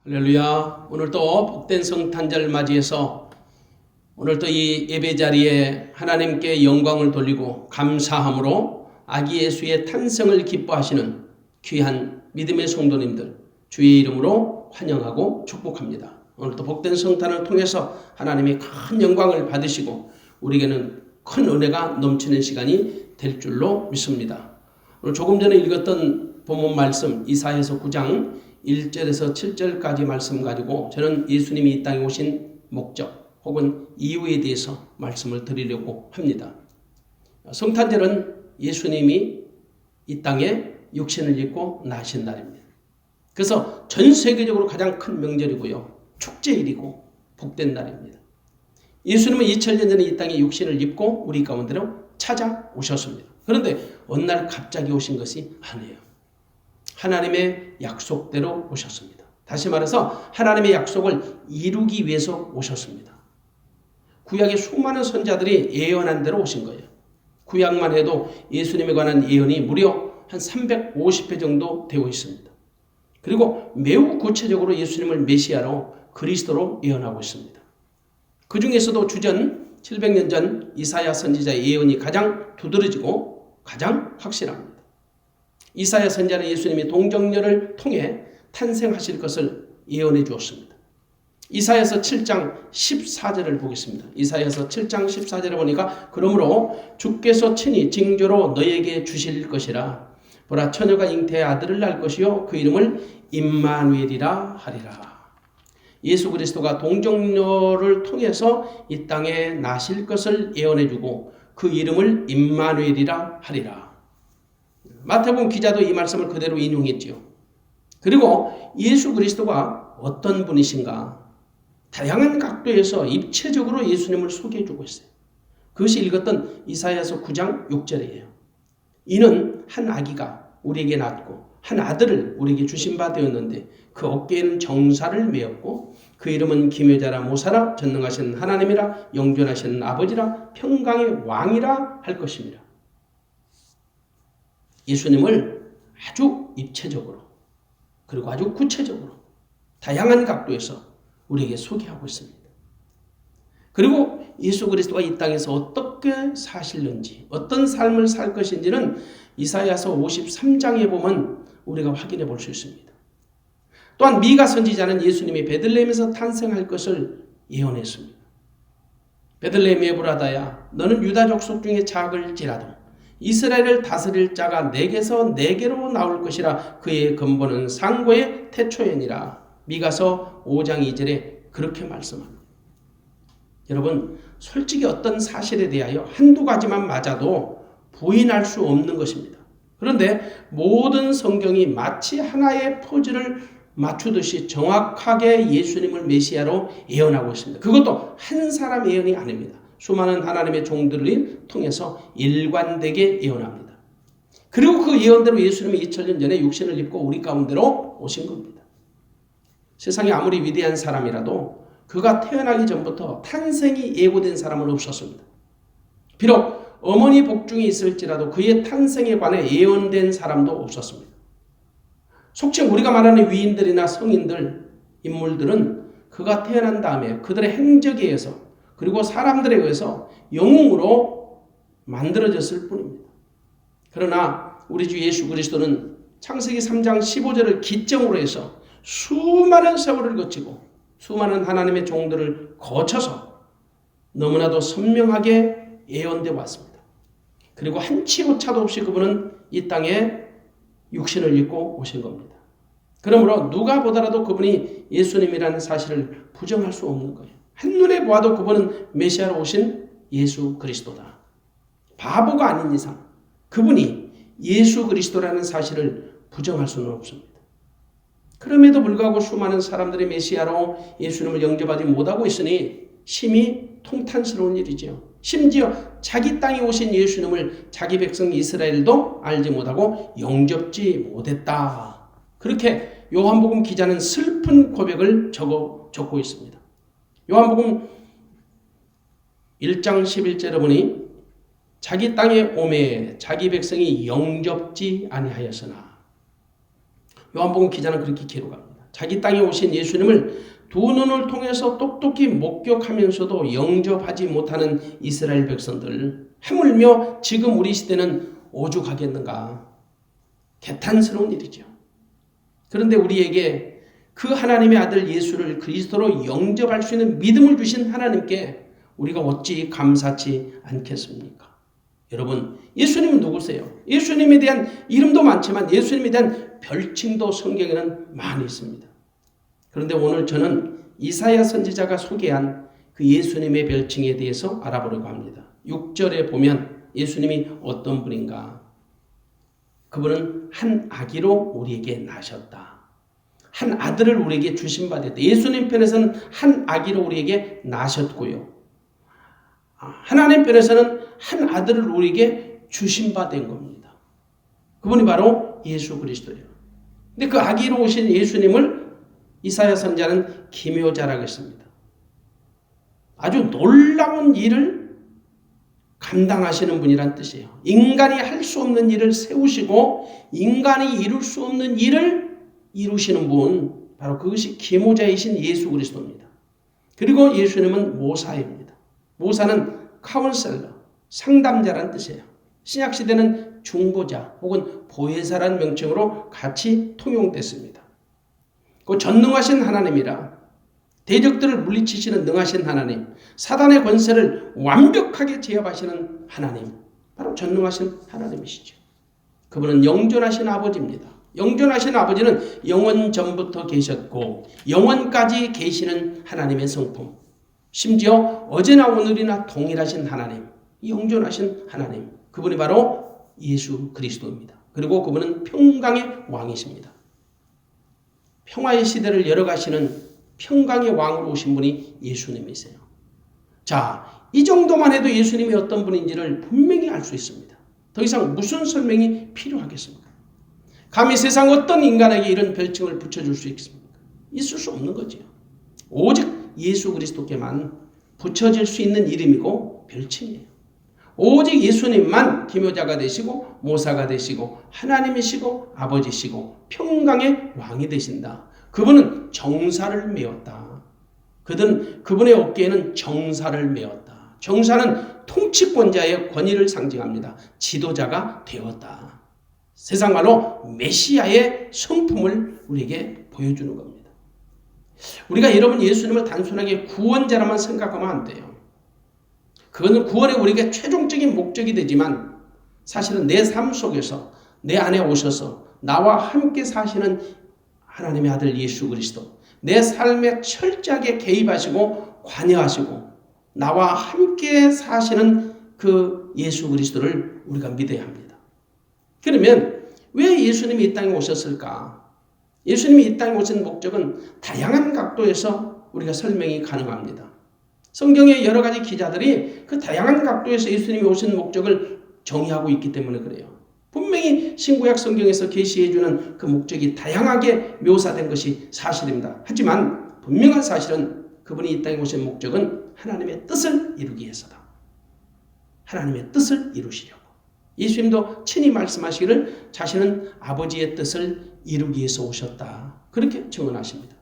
할렐루야. 오늘 또 복된 성탄절 맞이해서 오늘 또 이 예배 자리에 하나님께 영광을 돌리고 감사함으로 아기 예수의 탄생을 기뻐하시는 귀한 믿음의 성도님들 주의 이름으로 환영하고 축복합니다. 오늘 또 복된 성탄을 통해서 하나님의 큰 영광을 받으시고 우리에게는 큰 은혜가 넘치는 시간이 될 줄로 믿습니다. 오늘 조금 전에 읽었던 본문 말씀 이사야서 9장 1절에서 7절까지 말씀 가지고 저는 예수님이 이 땅에 오신 목적 혹은 이유에 대해서 말씀을 드리려고 합니다. 성탄절은 예수님이 이 땅에 육신을 입고 나신 날입니다. 그래서 전 세계적으로 가장 큰 명절이고요. 축제일이고 복된 날입니다. 예수님은 2000년 전에 이 땅에 육신을 입고 우리 가운데로 찾아오셨습니다. 그런데 어느 날 갑자기 오신 것이 아니에요. 하나님의 약속대로 오셨습니다. 다시 말해서 하나님의 약속을 이루기 위해서 오셨습니다. 구약의 수많은 선자들이 예언한 대로 오신 거예요. 구약만 해도 예수님에 관한 예언이 무려 한 350회 정도 되어 있습니다. 그리고 매우 구체적으로 예수님을 메시아로 그리스도로 예언하고 있습니다. 그 중에서도 주전 700년 전 이사야 선지자의 예언이 가장 두드러지고 가장 확실합니다. 이사야 선지자는 예수님이 동정녀를 통해 탄생하실 것을 예언해 주었습니다. 이사야서 7장 14절을 보겠습니다. 이사야서 7장 14절에 보니까 그러므로 주께서 친히 징조로 너에게 주실 것이라. 보라 처녀가 잉태의 아들을 낳을 것이요 그 이름을 임마누엘이라 하리라. 예수 그리스도가 동정녀를 통해서 이 땅에 나실 것을 예언해 주고 그 이름을 임마누엘이라 하리라. 마태복음 기자도 이 말씀을 그대로 인용했지요. 그리고 예수 그리스도가 어떤 분이신가 다양한 각도에서 입체적으로 예수님을 소개해주고 있어요. 그것이 읽었던 이사야서 9장 6절이에요. 이는 한 아기가 우리에게 낳고 한 아들을 우리에게 주신 바 되었는데 그 어깨에는 정사를 메었고 그 이름은 기묘자라 모사라 전능하신 하나님이라 영존하신 아버지라 평강의 왕이라 할 것입니다. 예수님을 아주 입체적으로 그리고 아주 구체적으로 다양한 각도에서 우리에게 소개하고 있습니다. 그리고 예수 그리스도가 이 땅에서 어떻게 사실는지 어떤 삶을 살 것인지는 이사야서 53장에 보면 우리가 확인해 볼 수 있습니다. 또한 미가 선지자는 예수님이 베들레헴에서 탄생할 것을 예언했습니다. 베들레헴 에브라다야 너는 유다 족속 중에 작을지라도 이스라엘을 다스릴 자가 내게서 내게로 나올 것이라. 그의 근본은 상고의 태초에니라. 미가서 5장 2절에 그렇게 말씀합니다. 여러분 솔직히 어떤 사실에 대하여 한두 가지만 맞아도 부인할 수 없는 것입니다. 그런데 모든 성경이 마치 하나의 퍼즐을 맞추듯이 정확하게 예수님을 메시아로 예언하고 있습니다. 그것도 한 사람 예언이 아닙니다. 수많은 하나님의 종들을 통해서 일관되게 예언합니다. 그리고 그 예언대로 예수님이 2000년 전에 육신을 입고 우리 가운데로 오신 겁니다. 세상에 아무리 위대한 사람이라도 그가 태어나기 전부터 탄생이 예고된 사람은 없었습니다. 비록 어머니 복중에 있을지라도 그의 탄생에 관해 예언된 사람도 없었습니다. 속칭 우리가 말하는 위인들이나 성인들, 인물들은 그가 태어난 다음에 그들의 행적에 의해서 그리고 사람들에 의해서 영웅으로 만들어졌을 뿐입니다. 그러나 우리 주 예수 그리스도는 창세기 3장 15절을 기점으로 해서 수많은 세월을 거치고 수많은 하나님의 종들을 거쳐서 너무나도 선명하게 예언되어 왔습니다. 그리고 한치 오차도 없이 그분은 이 땅에 육신을 입고 오신 겁니다. 그러므로 누가 보더라도 그분이 예수님이라는 사실을 부정할 수 없는 거예요. 한눈에 보아도 그분은 메시아로 오신 예수 그리스도다. 바보가 아닌 이상 그분이 예수 그리스도라는 사실을 부정할 수는 없습니다. 그럼에도 불구하고 수많은 사람들이 메시아로 예수님을 영접하지 못하고 있으니 심히 통탄스러운 일이지요. 심지어 자기 땅에 오신 예수님을 자기 백성 이스라엘도 알지 못하고 영접지 못했다. 그렇게 요한복음 기자는 슬픈 고백을 적고 있습니다. 요한복음 1장 11절에 보니 자기 땅에 오매 자기 백성이 영접지 아니하였으나 요한복음 기자는 그렇게 기록합니다. 자기 땅에 오신 예수님을 두 눈을 통해서 똑똑히 목격하면서도 영접하지 못하는 이스라엘 백성들, 하물며 지금 우리 시대는 오죽하겠는가. 개탄스러운 일이죠. 그런데 우리에게 그 하나님의 아들 예수를 그리스도로 영접할 수 있는 믿음을 주신 하나님께 우리가 어찌 감사치 않겠습니까? 여러분, 예수님은 누구세요? 예수님에 대한 이름도 많지만 예수님에 대한 별칭도 성경에는 많이 있습니다. 그런데 오늘 저는 이사야 선지자가 소개한 그 예수님의 별칭에 대해서 알아보려고 합니다. 6절에 보면 예수님이 어떤 분인가? 그분은 한 아기로 우리에게 나셨다. 한 아들을 우리에게 주신 바 됐다. 예수님 편에서는 한 아기로 우리에게 나셨고요. 하나님 편에서는 한 아들을 우리에게 주신 바 된 겁니다. 그분이 바로 예수 그리스도예요. 근데 그 아기로 오신 예수님을 이사야 선지자는 기묘자라고 했습니다. 아주 놀라운 일을 감당하시는 분이란 뜻이에요. 인간이 할 수 없는 일을 세우시고 인간이 이룰 수 없는 일을 이루시는 분, 바로 그것이 기묘자이신 예수 그리스도입니다. 그리고 예수님은 모사입니다. 모사는 카운셀러, 상담자란 뜻이에요. 신약시대는 중보자 혹은 보혜사라는 명칭으로 같이 통용됐습니다. 그 전능하신 하나님이라 대적들을 물리치시는 능하신 하나님, 사단의 권세를 완벽하게 제압하시는 하나님, 바로 전능하신 하나님이시죠. 그분은 영존하신 아버지입니다. 영존하신 아버지는 영원 전부터 계셨고 영원까지 계시는 하나님의 성품, 심지어 어제나 오늘이나 동일하신 하나님, 영존하신 하나님, 그분이 바로 예수 그리스도입니다. 그리고 그분은 평강의 왕이십니다. 평화의 시대를 열어가시는 평강의 왕으로 오신 분이 예수님이세요. 자, 이 정도만 해도 예수님이 어떤 분인지를 분명히 알 수 있습니다. 더 이상 무슨 설명이 필요하겠습니까? 감히 세상 어떤 인간에게 이런 별칭을 붙여줄 수 있습니까? 있을 수 없는 거죠. 오직 예수 그리스도께만 붙여질 수 있는 이름이고 별칭이에요. 오직 예수님만 기묘자가 되시고 모사가 되시고 하나님이시고 아버지시고 평강의 왕이 되신다. 그분은 정사를 메웠다. 그분의 어깨에는 정사를 메웠다. 정사는 통치권자의 권위를 상징합니다. 지도자가 되었다. 세상 말로 메시아의 성품을 우리에게 보여주는 겁니다. 우리가 여러분 예수님을 단순하게 구원자라만 생각하면 안 돼요. 그것은 구원의 우리에게 최종적인 목적이 되지만 사실은 내 삶 속에서 내 안에 오셔서 나와 함께 사시는 하나님의 아들 예수 그리스도, 내 삶에 철저하게 개입하시고 관여하시고 나와 함께 사시는 그 예수 그리스도를 우리가 믿어야 합니다. 그러면 왜 예수님이 이 땅에 오셨을까? 예수님이 이 땅에 오신 목적은 다양한 각도에서 우리가 설명이 가능합니다. 성경의 여러 가지 기자들이 그 다양한 각도에서 예수님이 오신 목적을 정의하고 있기 때문에 그래요. 분명히 신구약 성경에서 계시해주는 그 목적이 다양하게 묘사된 것이 사실입니다. 하지만 분명한 사실은 그분이 이 땅에 오신 목적은 하나님의 뜻을 이루기 위해서다. 하나님의 뜻을 이루시려고. 예수님도 친히 말씀하시기를 자신은 아버지의 뜻을 이루기 위해서 오셨다. 그렇게 증언하십니다.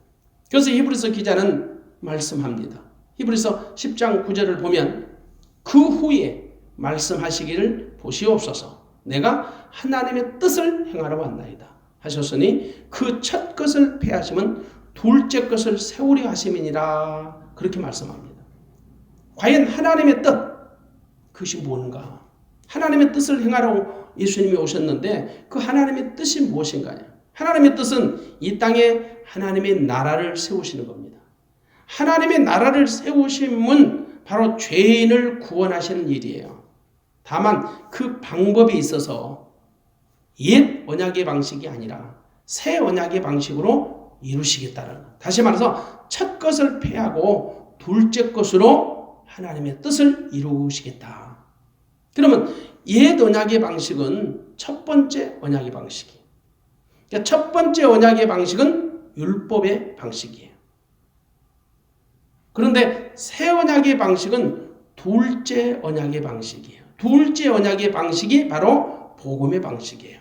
그래서 히브리서 기자는 말씀합니다. 히브리서 10장 9절을 보면 그 후에 말씀하시기를 보시옵소서. 내가 하나님의 뜻을 행하러 왔나이다 하셨으니 그 첫 것을 폐하시면 둘째 것을 세우려 하심이니라. 그렇게 말씀합니다. 과연 하나님의 뜻, 그것이 뭔가? 하나님의 뜻을 행하러 예수님이 오셨는데 그 하나님의 뜻이 무엇인가요? 하나님의 뜻은 이 땅에 하나님의 나라를 세우시는 겁니다. 하나님의 나라를 세우심은 바로 죄인을 구원하시는 일이에요. 다만 그 방법에 있어서 옛 언약의 방식이 아니라 새 언약의 방식으로 이루시겠다는 것. 다시 말해서 첫 것을 폐하고 둘째 것으로 하나님의 뜻을 이루시겠다. 그러면 옛 언약의 방식은 첫 번째 언약의 방식이에요. 그러니까 첫 번째 언약의 방식은 율법의 방식이에요. 그런데 새 언약의 방식은 둘째 언약의 방식이에요. 둘째 언약의 방식이 바로 복음의 방식이에요.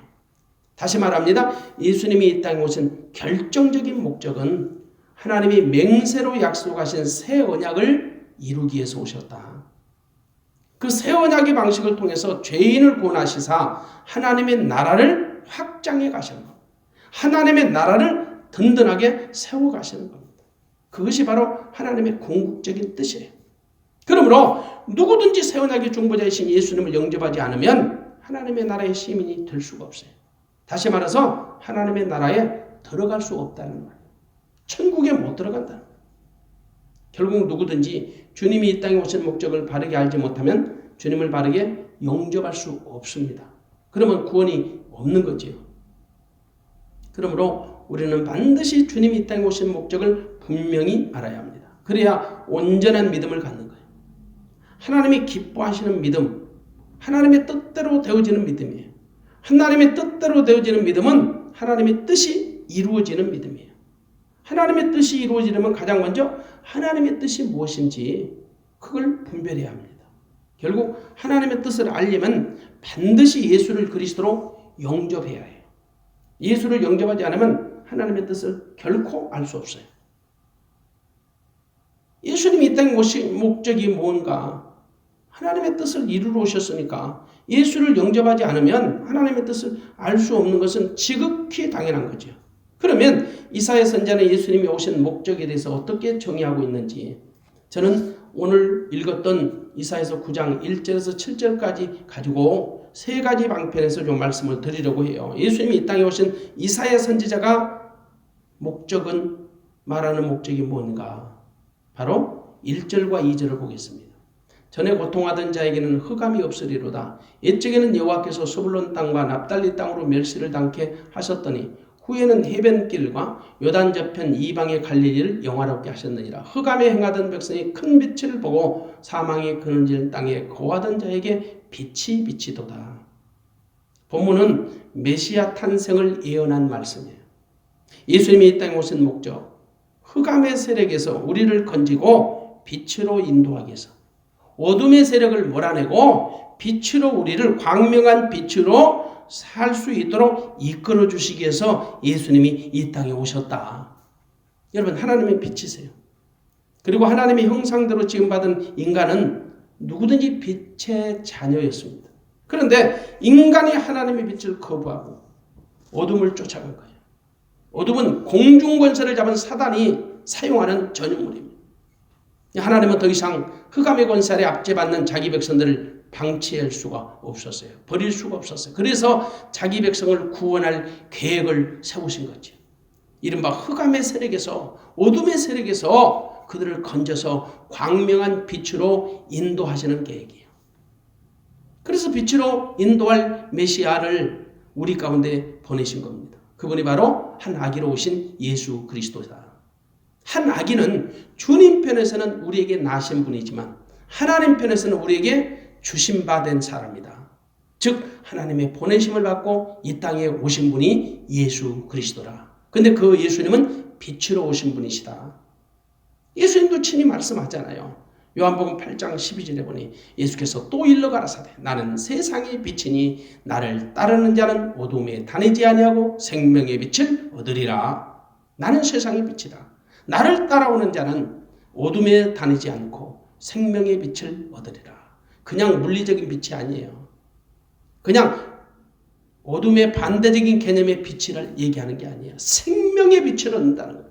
다시 말합니다. 예수님이 이 땅에 오신 결정적인 목적은 하나님이 맹세로 약속하신 새 언약을 이루기 위해서 오셨다. 그 새 언약의 방식을 통해서 죄인을 구원하시사 하나님의 나라를 확장해 가시는 겁니다. 하나님의 나라를 든든하게 세워 가시는 겁니다. 그것이 바로 하나님의 궁극적인 뜻이에요. 그러므로 누구든지 새 언약의 중보자이신 예수님을 영접하지 않으면 하나님의 나라의 시민이 될 수가 없어요. 다시 말해서 하나님의 나라에 들어갈 수 없다는 말이에요. 천국에 못 들어간다는 거예요. 결국 누구든지 주님이 이 땅에 오신 목적을 바르게 알지 못하면 주님을 바르게 영접할 수 없습니다. 그러면 구원이 없는 거지요. 그러므로 우리는 반드시 주님이 이 땅에 오신 목적을 분명히 알아야 합니다. 그래야 온전한 믿음을 갖는 거예요. 하나님이 기뻐하시는 믿음, 하나님의 뜻대로 되어지는 믿음이에요. 하나님의 뜻대로 되어지는 믿음은 하나님의 뜻이 이루어지는 믿음이에요. 하나님의 뜻이 이루어지려면 가장 먼저 하나님의 뜻이 무엇인지 그걸 분별해야 합니다. 결국 하나님의 뜻을 알려면 반드시 예수를 그리스도로 영접해야 해요. 예수를 영접하지 않으면 하나님의 뜻을 결코 알 수 없어요. 예수님이 이 땅에 오신 목적이 뭔가? 하나님의 뜻을 이루러 오셨으니까 예수를 영접하지 않으면 하나님의 뜻을 알 수 없는 것은 지극히 당연한 거죠. 그러면 이사야 선지자는 예수님이 오신 목적에 대해서 어떻게 정의하고 있는지 저는 오늘 읽었던 이사야서 9장 1절에서 7절까지 가지고 세 가지 방편에서 좀 말씀을 드리려고 해요. 예수님이 이 땅에 오신 이사야 선지자가 목적은 말하는 목적이 뭔가? 바로 1절과 2절을 보겠습니다. 전에 고통하던 자에게는 흑암이 없으리로다. 옛적에는 여호와께서 스불론 땅과 납달리 땅으로 멸시를 당케 하셨더니 후에는 해변길과 요단 저편 이방의 갈릴리를 영화롭게 하셨느니라. 흑암에 행하던 백성이 큰 빛을 보고 사망의 그늘진 땅에 거하던 자에게 빛이 비치도다. 본문은 메시아 탄생을 예언한 말씀이에요. 예수님이 이 땅에 오신 목적, 흑암의 세력에서 우리를 건지고 빛으로 인도하기 위해서, 어둠의 세력을 몰아내고 빛으로 우리를 광명한 빛으로 살 수 있도록 이끌어 주시기 위해서 예수님이 이 땅에 오셨다. 여러분, 하나님의 빛이세요. 그리고 하나님의 형상대로 지음받은 인간은 누구든지 빛의 자녀였습니다. 그런데 인간이 하나님의 빛을 거부하고 어둠을 쫓아간 거예요. 어둠은 공중권세를 잡은 사단이 사용하는 전유물입니다. 하나님은 더 이상 흑암의 권세 아래 압제받는 자기 백성들을 방치할 수가 없었어요. 버릴 수가 없었어요. 그래서 자기 백성을 구원할 계획을 세우신 거죠. 이른바 흑암의 세력에서, 어둠의 세력에서 그들을 건져서 광명한 빛으로 인도하시는 계획이에요. 그래서 빛으로 인도할 메시아를 우리 가운데 보내신 겁니다. 그분이 바로 한 아기로 오신 예수 그리스도다. 한 아기는 주님 편에서는 우리에게 나신 분이지만 하나님 편에서는 우리에게 주신 바 된 사람이다. 즉 하나님의 보내심을 받고 이 땅에 오신 분이 예수 그리스도라. 근데 그 예수님은 빛으로 오신 분이시다. 예수님도 친히 말씀하잖아요. 요한복음 8장 12절에 보니 예수께서 또 일러 가라사대 나는 세상의 빛이니 나를 따르는 자는 어둠에 다니지 아니하고 생명의 빛을 얻으리라. 나는 세상의 빛이다. 나를 따라오는 자는 어둠에 다니지 않고 생명의 빛을 얻으리라. 그냥 물리적인 빛이 아니에요. 그냥 어둠의 반대적인 개념의 빛을 얘기하는 게 아니에요. 생명의 빛을 얻는다는 거예요.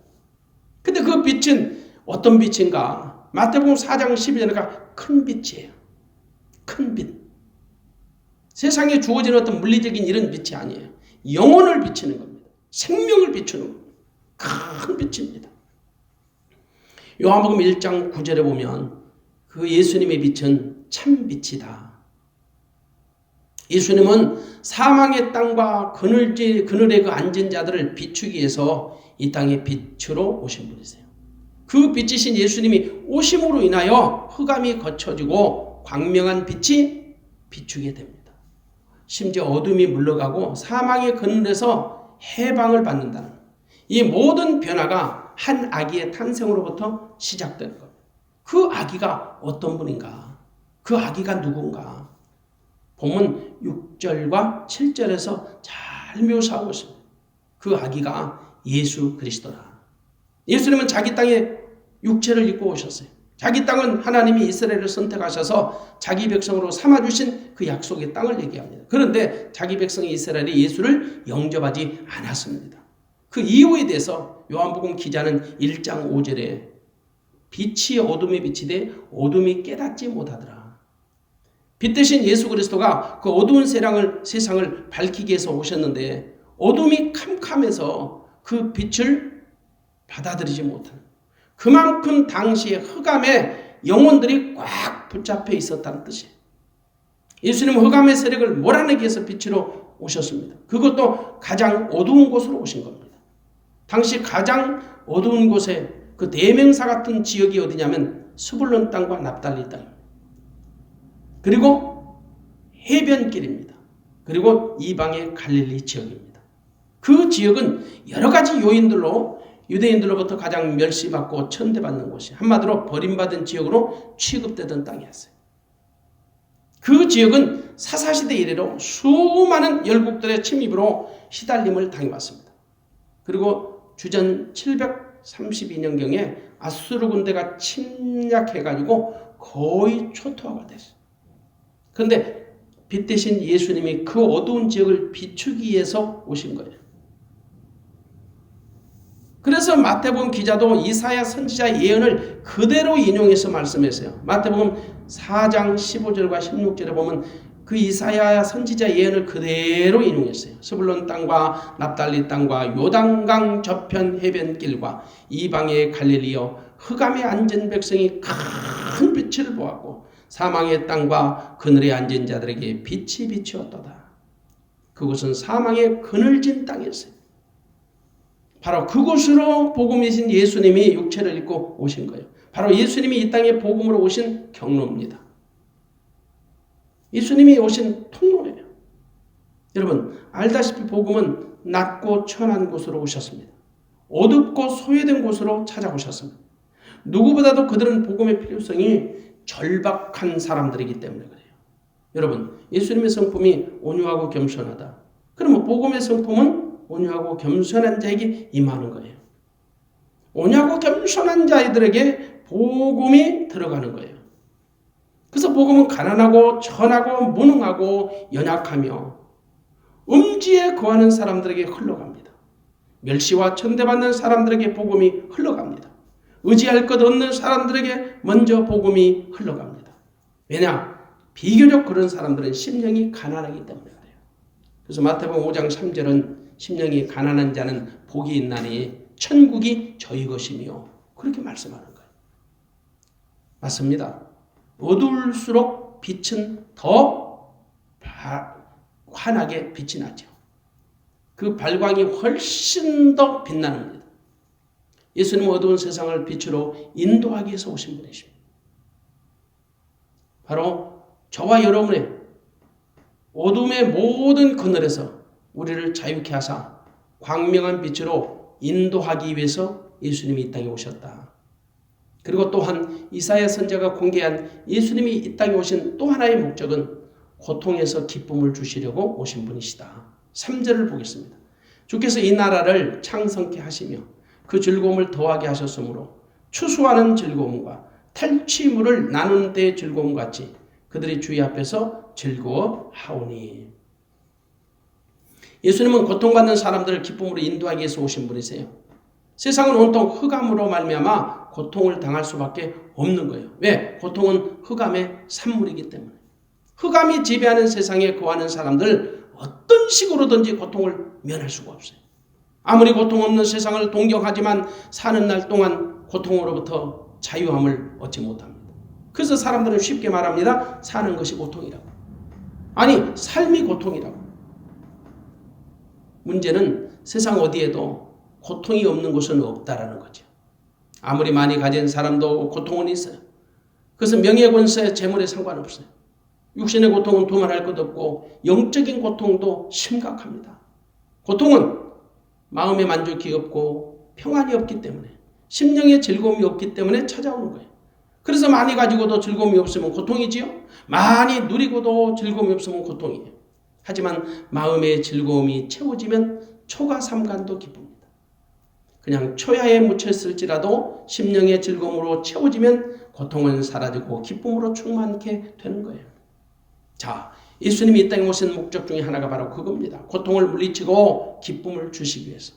근데 그 빛은 어떤 빛인가? 마태복음 4장 12절에가 큰 빛이에요. 큰 빛. 세상에 주어지는 어떤 물리적인 이런 빛이 아니에요. 영혼을 비치는 겁니다. 생명을 비추는 겁니다. 큰 빛입니다. 요한복음 1장 9절에 보면 그 예수님의 빛은 참 빛이다. 예수님은 사망의 땅과 그늘에 그 앉은 자들을 비추기 위해서 이 땅에 빛으로 오신 분이세요. 그 빛이신 예수님이 오심으로 인하여 흑암이 거쳐지고 광명한 빛이 비추게 됩니다. 심지어 어둠이 물러가고 사망의 그늘에서 해방을 받는다는 이 모든 변화가 한 아기의 탄생으로부터 시작되는 겁니다. 그 아기가 어떤 분인가? 그 아기가 누군가? 본문 6절과 7절에서 잘 잘 묘사하고 있습니다. 그 아기가 예수 그리스도라. 예수님은 자기 땅에 육체를 입고 오셨어요. 자기 땅은 하나님이 이스라엘을 선택하셔서 자기 백성으로 삼아주신 그 약속의 땅을 얘기합니다. 그런데 자기 백성 이스라엘이 예수를 영접하지 않았습니다. 그 이유에 대해서 요한복음 기자는 1장 5절에 빛이 어둠에 비치되 어둠이 깨닫지 못하더라. 빛 대신 예수 그리스도가 그 어두운 세상을 밝히기 위해서 오셨는데 어둠이 캄캄해서 그 빛을 받아들이지 못하는, 그만큼 당시의 흑암에 영혼들이 꽉 붙잡혀 있었다는 뜻이에요. 예수님은 흑암의 세력을 몰아내기 위해서 빛으로 오셨습니다. 그것도 가장 어두운 곳으로 오신 겁니다. 당시 가장 어두운 곳에 그 대명사 같은 지역이 어디냐면 스불론 땅과 납달리 땅입니다. 그리고 해변길입니다. 그리고 이방의 갈릴리 지역입니다. 그 지역은 여러 가지 요인들로 유대인들로부터 가장 멸시받고 천대받는 곳이, 한마디로 버림받은 지역으로 취급되던 땅이었어요. 그 지역은 사사시대 이래로 수많은 열국들의 침입으로 시달림을 당해왔습니다. 그리고 주전 732년경에 아수르 군대가 침략해가지고 거의 초토화가 됐어요. 그런데 빛 대신 예수님이 그 어두운 지역을 비추기 위해서 오신 거예요. 그래서 마태복음 기자도 이사야 선지자 예언을 그대로 인용해서 말씀했어요. 마태복음 4장 15절과 16절에 보면 그 이사야 선지자 예언을 그대로 인용했어요. 스불론 땅과 납달리 땅과 요단강 저편 해변길과 이방의 갈릴리여 흑암에 앉은 백성이 큰 빛을 보았고 사망의 땅과 그늘에 앉은 자들에게 빛이 비추었도다. 그곳은 사망의 그늘진 땅이었어요. 바로 그곳으로 복음이신 예수님이 육체를 입고 오신 거예요. 바로 예수님이 이 땅에 복음으로 오신 경로입니다. 예수님이 오신 통로예요. 여러분 알다시피 복음은 낮고 천한 곳으로 오셨습니다. 어둡고 소외된 곳으로 찾아오셨습니다. 누구보다도 그들은 복음의 필요성이 절박한 사람들이기 때문에 그래요. 여러분 예수님의 성품이 온유하고 겸손하다. 그러면 복음의 성품은 온유하고 겸손한 자에게 임하는 거예요. 온유하고 겸손한 자들에게 복음이 들어가는 거예요. 그래서 복음은 가난하고 천하고 무능하고 연약하며 음지에 거하는 사람들에게 흘러갑니다. 멸시와 천대받는 사람들에게 복음이 흘러갑니다. 의지할 것 없는 사람들에게 먼저 복음이 흘러갑니다. 왜냐? 비교적 그런 사람들은 심령이 가난하기 때문에 그래요. 그래서 마태복음 5장 3절은 심령이 가난한 자는 복이 있나니 천국이 저희 것이며 그렇게 말씀하는 거예요. 맞습니다. 어두울수록 빛은 더 환하게 빛이 나죠. 그 발광이 훨씬 더 빛나는 겁니다. 예수님은 어두운 세상을 빛으로 인도하기 위해서 오신 분이십니다. 바로 저와 여러분의 어둠의 모든 그늘에서 우리를 자유케 하사 광명한 빛으로 인도하기 위해서 예수님이 이 땅에 오셨다. 그리고 또한 이사야 선지자가 공개한 예수님이 이 땅에 오신 또 하나의 목적은 고통에서 기쁨을 주시려고 오신 분이시다. 3절을 보겠습니다. 주께서 이 나라를 창성케 하시며 그 즐거움을 더하게 하셨으므로 추수하는 즐거움과 탈취물을 나누는 때의 즐거움 같이 그들이 주의 앞에서 즐거워하오니. 예수님은 고통받는 사람들을 기쁨으로 인도하기 위해서 오신 분이세요. 세상은 온통 흑암으로 말미암아 고통을 당할 수밖에 없는 거예요. 왜? 고통은 흑암의 산물이기 때문에. 흑암이 지배하는 세상에 거하는 사람들 어떤 식으로든지 고통을 면할 수가 없어요. 아무리 고통 없는 세상을 동경하지만 사는 날 동안 고통으로부터 자유함을 얻지 못합니다. 그래서 사람들은 쉽게 말합니다. 사는 것이 고통이라고. 아니, 삶이 고통이라고. 문제는 세상 어디에도 고통이 없는 곳은 없다라는 거죠. 아무리 많이 가진 사람도 고통은 있어요. 그것은 명예, 권세, 재물에 상관없어요. 육신의 고통은 두말할 것 없고 영적인 고통도 심각합니다. 고통은 마음의 만족이 없고 평안이 없기 때문에, 심령의 즐거움이 없기 때문에 찾아오는 거예요. 그래서 많이 가지고도 즐거움이 없으면 고통이지요. 많이 누리고도 즐거움이 없으면 고통이에요. 하지만 마음의 즐거움이 채워지면 초가 삼간도 기쁩니다. 그냥 초야에 묻혔을지라도 심령의 즐거움으로 채워지면 고통은 사라지고 기쁨으로 충만케 되는 거예요. 자, 예수님이 이 땅에 오신 목적 중에 하나가 바로 그겁니다. 고통을 물리치고 기쁨을 주시기 위해서.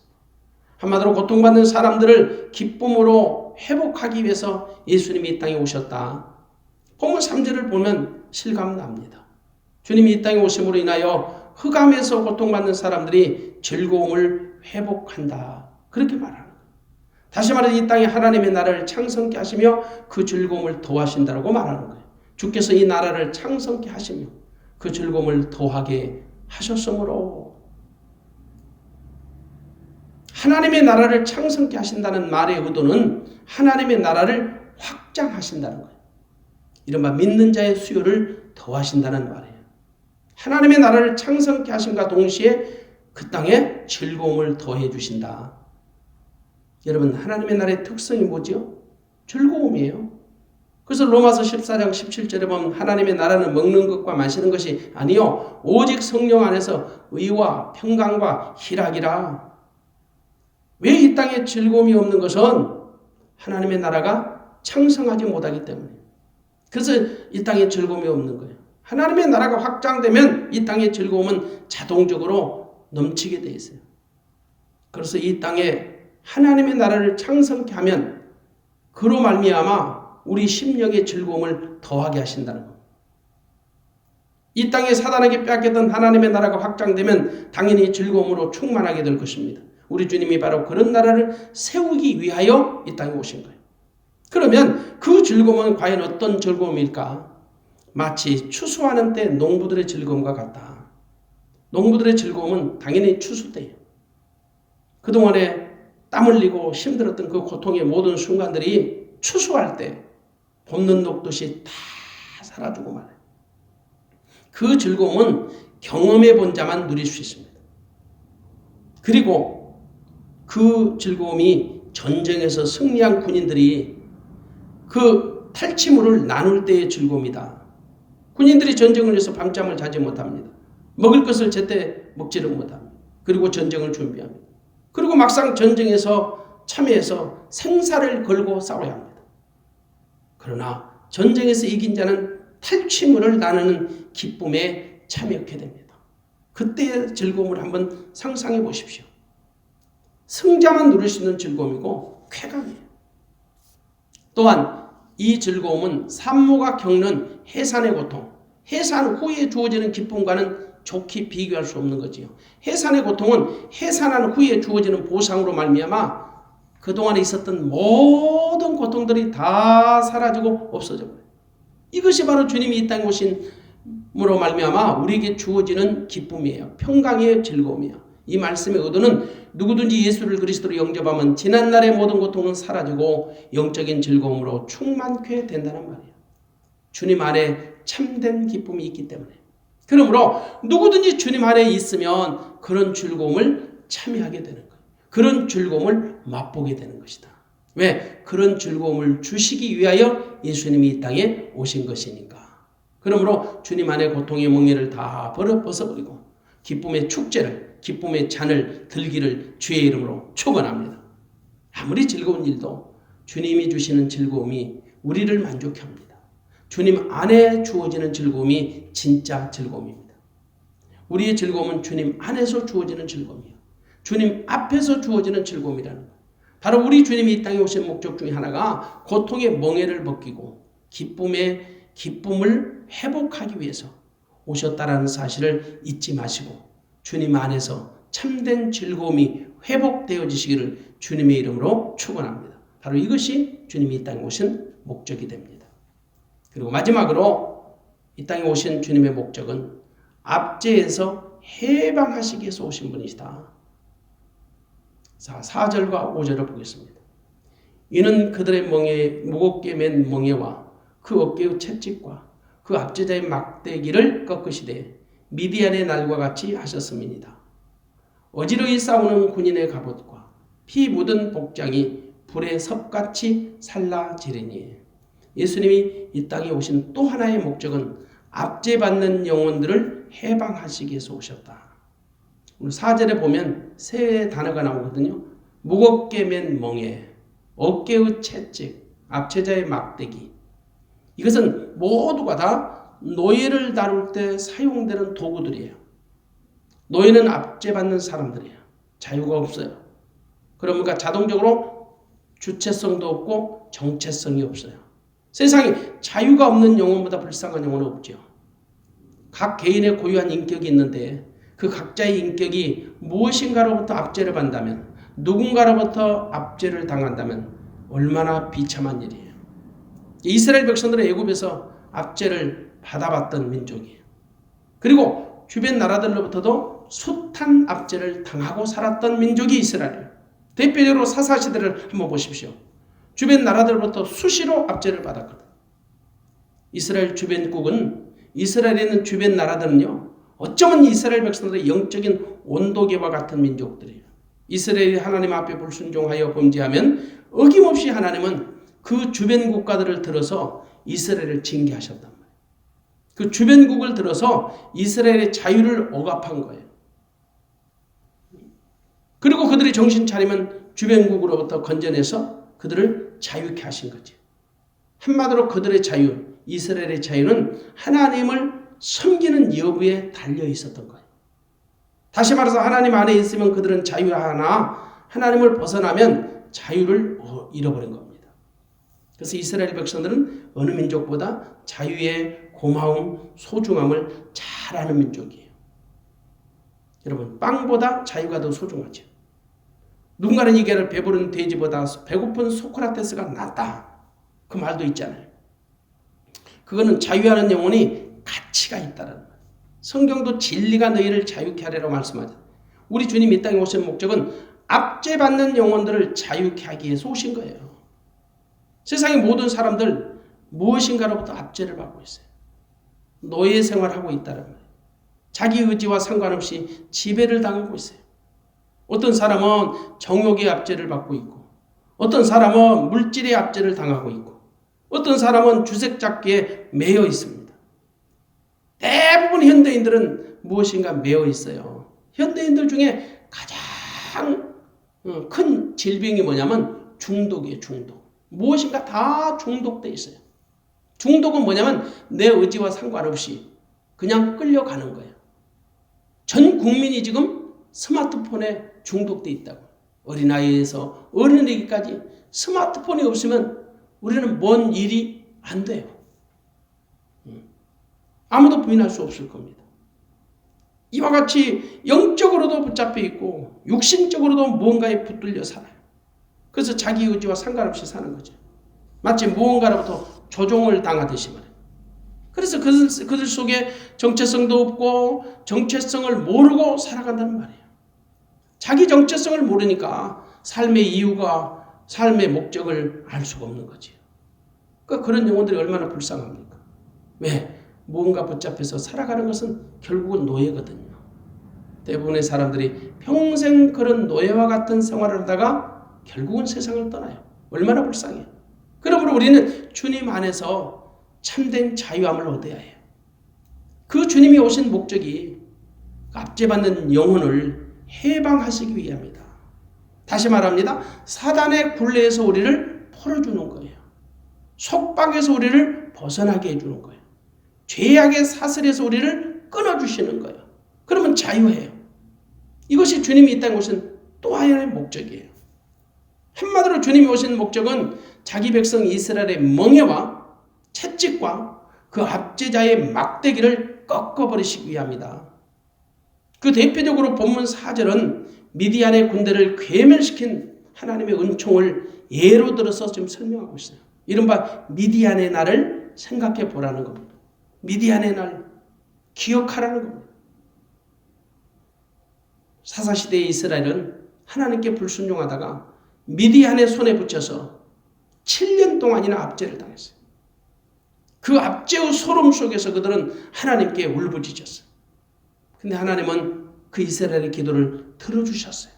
한마디로 고통받는 사람들을 기쁨으로 회복하기 위해서 예수님이 이 땅에 오셨다. 본문 3절을 보면 실감납니다. 주님이 이 땅에 오심으로 인하여 흑암에서 고통받는 사람들이 즐거움을 회복한다. 그렇게 말하는 거예요. 다시 말해서 이 땅에 하나님의 나라를 창성케 하시며 그 즐거움을 더하신다고 말하는 거예요. 주께서 이 나라를 창성케 하시며 그 즐거움을 더하게 하셨으므로 하나님의 나라를 창성케 하신다는 말의 의도는 하나님의 나라를 확장하신다는 거예요. 이른바 믿는 자의 수요를 더하신다는 말이에요. 하나님의 나라를 창성케 하심과 동시에 그 땅에 즐거움을 더해 주신다. 여러분, 하나님의 나라의 특성이 뭐죠? 즐거움이에요. 그래서 로마서 14장 17절에 보면 하나님의 나라는 먹는 것과 마시는 것이 아니요 오직 성령 안에서 의와 평강과 희락이라. 왜 이 땅에 즐거움이 없는 것은 하나님의 나라가 창성하지 못하기 때문에. 그래서 이 땅에 즐거움이 없는 거예요. 하나님의 나라가 확장되면 이 땅의 즐거움은 자동적으로 넘치게 돼 있어요. 그래서 이 땅에 하나님의 나라를 창성케 하면 그로 말미암아 우리 심령의 즐거움을 더하게 하신다는 겁니다. 이 땅에 사단에게 빼앗겼던 하나님의 나라가 확장되면 당연히 즐거움으로 충만하게 될 것입니다. 우리 주님이 바로 그런 나라를 세우기 위하여 이 땅에 오신 거예요. 그러면 그 즐거움은 과연 어떤 즐거움일까? 마치 추수하는 때 농부들의 즐거움과 같다. 농부들의 즐거움은 당연히 추수 때예요. 그동안에 땀 흘리고 힘들었던 그 고통의 모든 순간들이 추수할 때 봄눈 녹듯이 다 사라지고 말아요. 그 즐거움은 경험해 본 자만 누릴 수 있습니다. 그리고 그 즐거움이 전쟁에서 승리한 군인들이 그 탈취물을 나눌 때의 즐거움이다. 군인들이 전쟁을 위해서 밤잠을 자지 못합니다. 먹을 것을 제때 먹지를 못합니다. 그리고 전쟁을 준비합니다. 그리고 막상 전쟁에서 참여해서 생사를 걸고 싸워야 합니다. 그러나 전쟁에서 이긴 자는 탈취물을 나누는 기쁨에 참여하게 됩니다. 그때의 즐거움을 한번 상상해 보십시오. 승자만 누릴 수 있는 즐거움이고 쾌감이에요. 또한 이 즐거움은 산모가 겪는 해산의 고통, 해산 후에 주어지는 기쁨과는 좋게 비교할 수 없는 거지요. 해산의 고통은 해산한 후에 주어지는 보상으로 말미암아 그동안에 있었던 모든 고통들이 다 사라지고 없어져 버려요. 이것이 바로 주님이 이 땅에 오신으로 말미암아 우리에게 주어지는 기쁨이에요. 평강의 즐거움이에요. 이 말씀의 의도는 누구든지 예수를 그리스도로 영접하면 지난날의 모든 고통은 사라지고 영적인 즐거움으로 충만케 된다는 말이에요. 주님 안에 참된 기쁨이 있기 때문에. 그러므로 누구든지 주님 안에 있으면 그런 즐거움을 참여하게 되는 거예요. 그런 즐거움을 맛보게 되는 것이다. 왜? 그런 즐거움을 주시기 위하여 예수님이 이 땅에 오신 것이니까. 그러므로 주님 안에 고통의 멍에를 다 벗어버리고 기쁨의 축제를, 기쁨의 잔을 들기를 주의 이름으로 축원합니다. 아무리 즐거운 일도 주님이 주시는 즐거움이 우리를 만족해 합니다. 주님 안에 주어지는 즐거움이 진짜 즐거움입니다. 우리의 즐거움은 주님 안에서 주어지는 즐거움이에요. 주님 앞에서 주어지는 즐거움이라는 거예요. 바로 우리 주님이 이 땅에 오신 목적 중에 하나가 고통의 멍에를 벗기고 기쁨을 회복하기 위해서 오셨다라는 사실을 잊지 마시고 주님 안에서 참된 즐거움이 회복되어지시기를 주님의 이름으로 축원합니다. 바로 이것이 주님이 이 땅에 오신 목적이 됩니다. 그리고 마지막으로 이 땅에 오신 주님의 목적은 압제에서 해방하시기 위해서 오신 분이시다. 자, 4절과 5절을 보겠습니다. 이는 그들의 무겁게 맨 멍에와 그 어깨의 채찍과 그 압제자의 막대기를 꺾으시되 미디안의 날과 같이 하셨음이니이다. 어지러이 싸우는 군인의 갑옷과 피 묻은 복장이 불에 섭같이 살라지르니. 예수님이 이 땅에 오신 또 하나의 목적은 압제받는 영혼들을 해방하시기 위해서 오셨다. 오늘 4절에 보면 세 단어가 나오거든요. 무겁게 맨 멍에, 어깨의 채찍, 압제자의 막대기. 이것은 모두가 다 노예를 다룰 때 사용되는 도구들이에요. 노예는 압제받는 사람들이에요. 자유가 없어요. 그러니까 자동적으로 주체성도 없고 정체성이 없어요. 세상에 자유가 없는 영혼보다 불쌍한 영혼은 없죠. 각 개인의 고유한 인격이 있는데 그 각자의 인격이 무엇인가로부터 압제를 받는다면, 누군가로부터 압제를 당한다면 얼마나 비참한 일이에요. 이스라엘 백성들은 애굽에서 압제를 받아봤던 민족이에요. 그리고 주변 나라들로부터도 숱한 압제를 당하고 살았던 민족이 이스라엘이에요. 대표적으로 사사시대를 한번 보십시오. 주변 나라들로부터 수시로 압제를 받았거든. 이스라엘 주변국은, 이스라엘에 있는 주변 나라들은요, 어쩌면 이스라엘 백성들의 영적인 온도계와 같은 민족들이에요. 이스라엘이 하나님 앞에 불순종하여 범죄하면 어김없이 하나님은 그 주변 국가들을 들어서 이스라엘을 징계하셨단 말이에요. 그 주변국을 들어서 이스라엘의 자유를 억압한 거예요. 그리고 그들이 정신 차리면 주변국으로부터 건져내서 그들을 자유케 하신 거죠. 한마디로 그들의 자유, 이스라엘의 자유는 하나님을 섬기는 여부에 달려 있었던 거예요. 다시 말해서 하나님 안에 있으면 그들은 자유하나 하나님을 벗어나면 자유를 잃어버린 겁니다. 그래서 이스라엘 백성들은 어느 민족보다 자유의 고마움, 소중함을 잘 아는 민족이에요. 여러분, 빵보다 자유가 더 소중하죠. 누군가는 얘기를 배부른 돼지보다 배고픈 소크라테스가 낫다. 그 말도 있잖아요. 그거는 자유하는 영혼이 가치가 있다는 거예요. 성경도 진리가 너희를 자유케 하리라고 말씀하죠. 우리 주님 이 땅에 오신 목적은 압제받는 영혼들을 자유케 하기 위해서 오신 거예요. 세상의 모든 사람들 무엇인가로부터 압제를 받고 있어요. 노예 생활하고 있다는 거예요. 자기 의지와 상관없이 지배를 당하고 있어요. 어떤 사람은 정욕의 압제를 받고 있고, 어떤 사람은 물질의 압제를 당하고 있고, 어떤 사람은 주색잡기에 매여 있습니다. 대부분 현대인들은 무엇인가 매여 있어요. 현대인들 중에 가장 큰 질병이 뭐냐면 중독이에요. 중독. 무엇인가 다 중독돼 있어요. 중독은 뭐냐면 내 의지와 상관없이 그냥 끌려가는 거예요. 전 국민이 지금 스마트폰에 중독돼 있다고. 어린아이에서 어른에게까지 스마트폰이 없으면 우리는 뭔 일이 안 돼요. 아무도 부인할 수 없을 겁니다. 이와 같이 영적으로도 붙잡혀 있고 육신적으로도 무언가에 붙들려 살아요. 그래서 자기 의지와 상관없이 사는 거죠. 마치 무언가로부터 조종을 당하듯이 말이에요. 그래서 그들 속에 정체성도 없고 정체성을 모르고 살아간다는 말이에요. 자기 정체성을 모르니까 삶의 이유가, 삶의 목적을 알 수가 없는 거지. 그러니까 그런 영혼들이 얼마나 불쌍합니까? 왜? 무언가 붙잡혀서 살아가는 것은 결국은 노예거든요. 대부분의 사람들이 평생 그런 노예와 같은 생활을 하다가 결국은 세상을 떠나요. 얼마나 불쌍해요. 그러므로 우리는 주님 안에서 참된 자유함을 얻어야 해요. 그 주님이 오신 목적이 압제받는 영혼을 해방하시기 위함이다. 다시 말합니다. 사단의 굴레에서 우리를 풀어주는 거예요. 속박에서 우리를 벗어나게 해주는 거예요. 죄악의 사슬에서 우리를 끊어주시는 거예요. 그러면 자유해요. 이것이 주님이 이 땅에 오신 또 하나의 목적이에요. 한마디로 주님이 오신 목적은 자기 백성 이스라엘의 멍에와 채찍과 그 압제자의 막대기를 꺾어버리시기 위함이다. 그 대표적으로 본문 4절은 미디안의 군대를 괴멸시킨 하나님의 은총을 예로 들어서 지금 설명하고 있어요. 이른바 미디안의 날을 생각해 보라는 겁니다. 미디안의 날 기억하라는 겁니다. 사사시대의 이스라엘은 하나님께 불순종하다가 미디안의 손에 붙여서 7년 동안이나 압제를 당했어요. 그 압제의 소름 속에서 그들은 하나님께 울부짖었어요. 근데 하나님은 그 이스라엘의 기도를 들어주셨어요.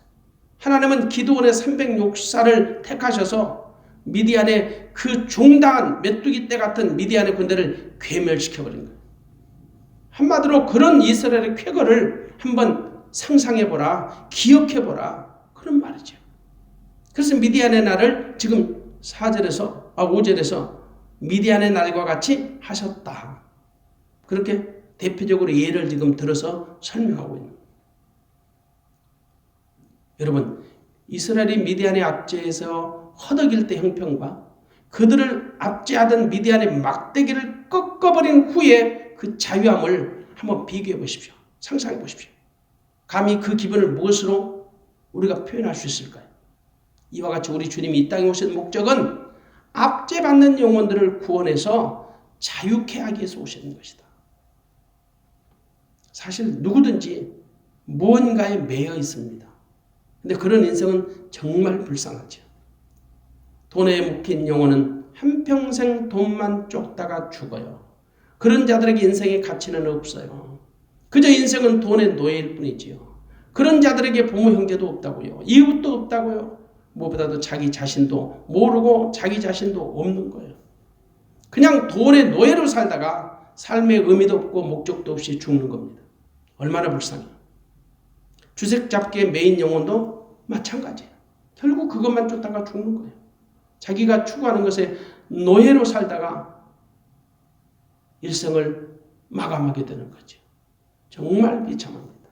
하나님은 기드온의 300용사를 택하셔서 미디안의 그 종당한 메뚜기 떼 같은 미디안의 군대를 괴멸시켜버린 거예요. 한마디로 그런 이스라엘의 쾌거를 한번 상상해보라, 기억해보라, 그런 말이죠. 그래서 미디안의 날을 지금 5절에서 미디안의 날과 같이 하셨다. 그렇게 대표적으로 예를 지금 들어서 설명하고 있는 거예요. 여러분, 이스라엘이 미디안의 압제에서 허덕일 때 형편과 그들을 압제하던 미디안의 막대기를 꺾어버린 후에 그 자유함을 한번 비교해 보십시오. 상상해 보십시오. 감히 그 기분을 무엇으로 우리가 표현할 수 있을까요? 이와 같이 우리 주님이 이 땅에 오신 목적은 압제받는 영혼들을 구원해서 자유케 하기 위해서 오시는 것이다. 사실 누구든지 무언가에 매여 있습니다. 근데 그런 인생은 정말 불쌍하죠. 돈에 묶인 영혼은 한평생 돈만 쫓다가 죽어요. 그런 자들에게 인생의 가치는 없어요. 그저 인생은 돈의 노예일 뿐이지요. 그런 자들에게 부모 형제도 없다고요. 이웃도 없다고요. 무엇보다도 자기 자신도 모르고 자기 자신도 없는 거예요. 그냥 돈의 노예로 살다가 삶의 의미도 없고 목적도 없이 죽는 겁니다. 얼마나 불쌍해요. 주색 잡기의 메인 영혼도 마찬가지예요. 결국 그것만 쫓다가 죽는 거예요. 자기가 추구하는 것에 노예로 살다가 일생을 마감하게 되는 거죠. 정말 비참합니다.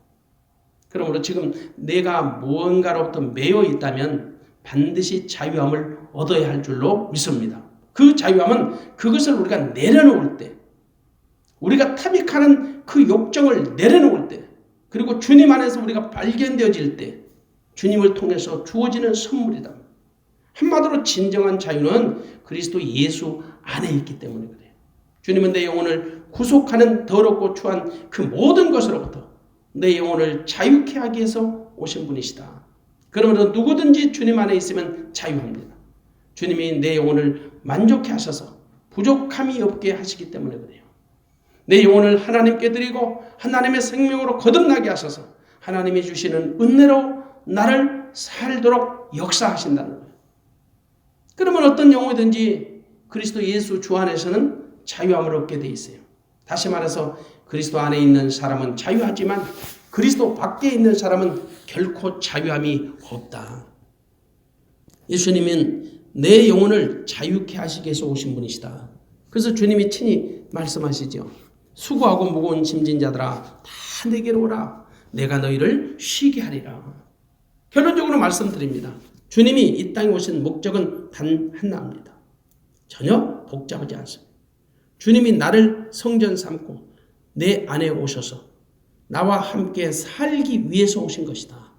그러므로 지금 내가 무언가로부터 매여 있다면 반드시 자유함을 얻어야 할 줄로 믿습니다. 그 자유함은 그것을 우리가 내려놓을 때, 우리가 탐닉하는 그 욕정을 내려놓을 때, 그리고 주님 안에서 우리가 발견되어질 때 주님을 통해서 주어지는 선물이다. 한마디로 진정한 자유는 그리스도 예수 안에 있기 때문에 그래요. 주님은 내 영혼을 구속하는 더럽고 추한 그 모든 것으로부터 내 영혼을 자유케 하기 위해서 오신 분이시다. 그러므로 누구든지 주님 안에 있으면 자유합니다. 주님이 내 영혼을 만족해 하셔서 부족함이 없게 하시기 때문에 그래요. 내 영혼을 하나님께 드리고 하나님의 생명으로 거듭나게 하셔서 하나님이 주시는 은혜로 나를 살도록 역사하신다는 거예요. 그러면 어떤 영혼이든지 그리스도 예수 주 안에서는 자유함을 얻게 돼 있어요. 다시 말해서 그리스도 안에 있는 사람은 자유하지만 그리스도 밖에 있는 사람은 결코 자유함이 없다. 예수님은 내 영혼을 자유케 하시기 위해서 오신 분이시다. 그래서 주님이 친히 말씀하시죠. 수고하고 무거운 짐진 자들아 다 내게로 오라. 내가 너희를 쉬게 하리라. 결론적으로 말씀드립니다. 주님이 이 땅에 오신 목적은 단 하나입니다. 전혀 복잡하지 않습니다. 주님이 나를 성전 삼고 내 안에 오셔서 나와 함께 살기 위해서 오신 것이다.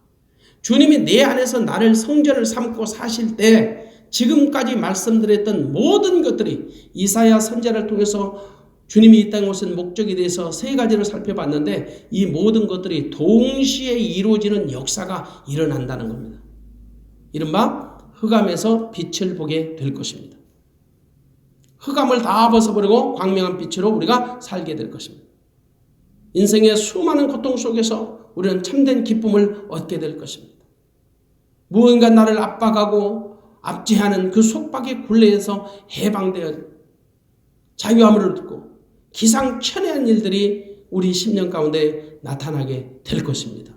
주님이 내 안에서 나를 성전을 삼고 사실 때 지금까지 말씀드렸던 모든 것들이 이사야 선지자를 통해서 주님이 이 땅에 오신 목적에 대해서 세 가지를 살펴봤는데 이 모든 것들이 동시에 이루어지는 역사가 일어난다는 겁니다. 이른바 흑암에서 빛을 보게 될 것입니다. 흑암을 다 벗어버리고 광명한 빛으로 우리가 살게 될 것입니다. 인생의 수많은 고통 속에서 우리는 참된 기쁨을 얻게 될 것입니다. 무언가 나를 압박하고 압제하는 그 속박의 굴레에서 해방되어 자유함을 얻고 기상천외한 일들이 우리 심령 가운데 나타나게 될 것입니다.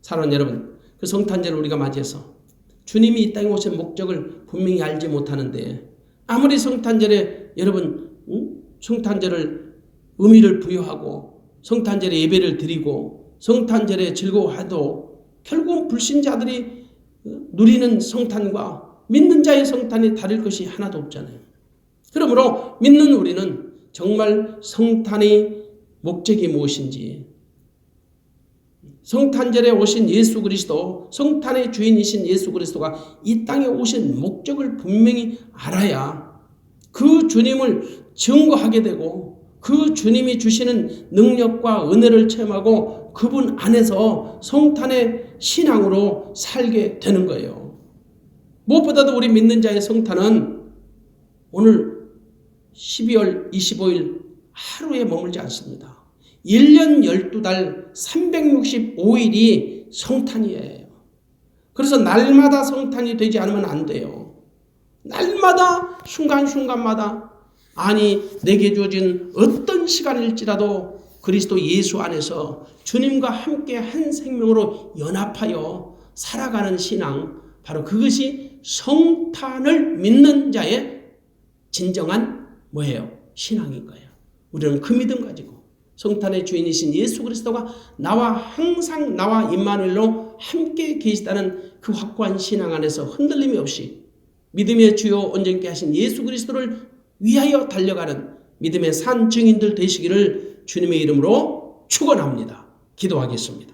사랑하는 여러분, 그 성탄절을 우리가 맞이해서 주님이 이 땅에 오신 목적을 분명히 알지 못하는데 아무리 성탄절에 여러분 성탄절을 의미를 부여하고 성탄절에 예배를 드리고 성탄절에 즐거워해도 결국은 불신자들이 누리는 성탄과 믿는 자의 성탄이 다를 것이 하나도 없잖아요. 그러므로 믿는 우리는 정말 성탄의 목적이 무엇인지, 성탄절에 오신 예수 그리스도, 성탄의 주인이신 예수 그리스도가 이 땅에 오신 목적을 분명히 알아야 그 주님을 증거하게 되고 그 주님이 주시는 능력과 은혜를 체험하고 그분 안에서 성탄의 신앙으로 살게 되는 거예요. 무엇보다도 우리 믿는 자의 성탄은 오늘 12월 25일 하루에 머물지 않습니다. 1년 12달 365일이 성탄이에요. 그래서 날마다 성탄이 되지 않으면 안 돼요. 날마다 순간순간마다 아니 내게 주어진 어떤 시간일지라도 그리스도 예수 안에서 주님과 함께 한 생명으로 연합하여 살아가는 신앙, 바로 그것이 성탄을 믿는 자의 진정한 뭐예요? 신앙인 거예요. 우리는 그 믿음 가지고 성탄의 주인이신 예수 그리스도가 항상 나와 임마누엘로 함께 계시다는 그 확고한 신앙 안에서 흔들림이 없이 믿음의 주요 온전케 하신 예수 그리스도를 위하여 달려가는 믿음의 산 증인들 되시기를 주님의 이름으로 축원합니다. 기도하겠습니다.